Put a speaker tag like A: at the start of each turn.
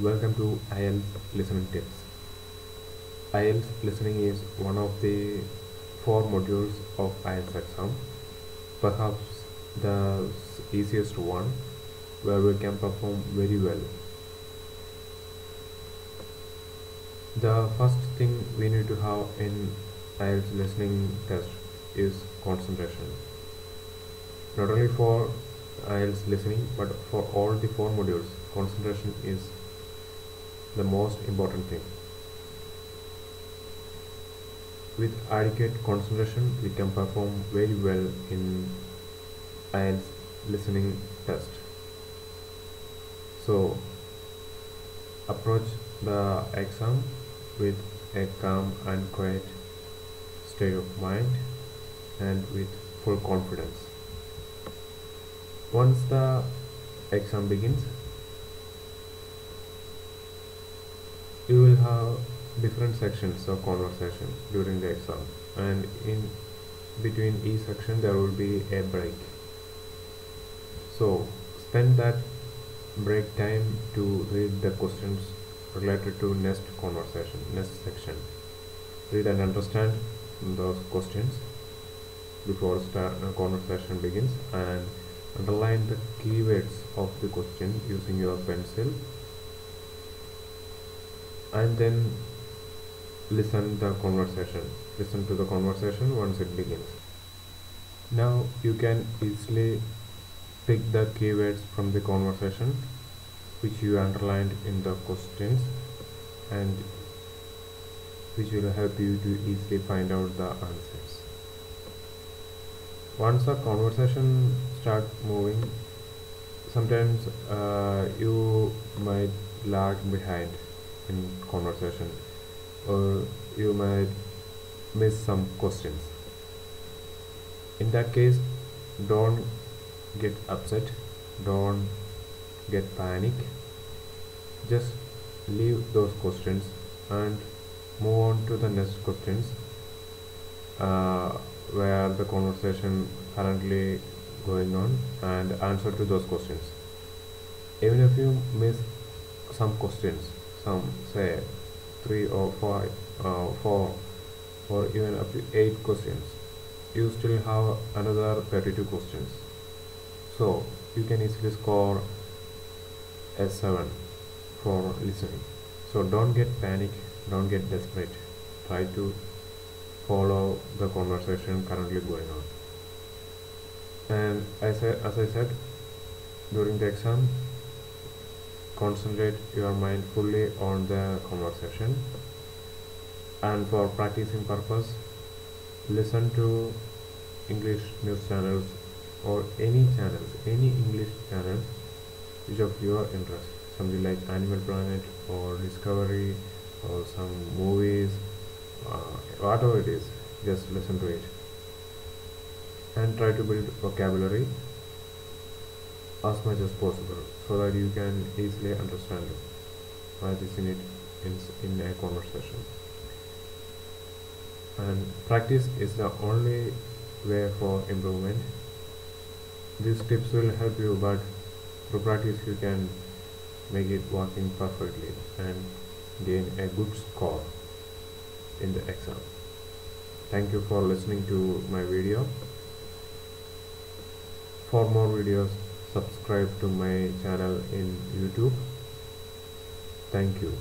A: Welcome to IELTS listening tips. IELTS listening is one of the 4 modules of IELTS exam, perhaps the easiest one where we can perform very well. The first thing we need to have in IELTS listening test is concentration. Not only for IELTS listening but for all the 4 modules, concentration is the most important thing. With adequate concentration, we can perform very well in IELTS listening test. So, approach the exam with a calm and quiet state of mind and with full confidence. Once the exam begins, you will have different sections of conversation during the exam, and in between each section there will be a break. So spend that break time to read the questions related to next section. Read and understand those questions before conversation begins, and underline the keywords of the question using your pencil, and then listen to the conversation once it begins. Now you can easily pick the keywords from the conversation which you underlined in the questions, and which will help you to easily find out the answers. Once the conversation start moving, sometimes you might lag behind in conversation, or you might miss some questions. In that case, don't get upset, don't get panic, just leave those questions and move on to the next questions where the conversation currently going on, and answer to those questions. Even if you miss some questions, some say 3 or 5 4 or even up to 8 questions, you still have another 32 questions, so you can easily score a 7 for listening. So don't get panic, don't get desperate, try to follow the conversation currently going on. And as I said, during the exam, concentrate your mind fully on the conversation, and for practicing purpose, listen to English news channels or any English channels which of your interest, something like Animal Planet or Discovery or some movies, whatever it is, just listen to it and try to build vocabulary as much as possible so that you can easily understand what is in it in a conversation. And practice is the only way for improvement. These tips will help you, but through practice you can make it working perfectly and gain a good score in the exam. Thank you for listening to my video. For more videos, subscribe to my channel in YouTube. Thank you.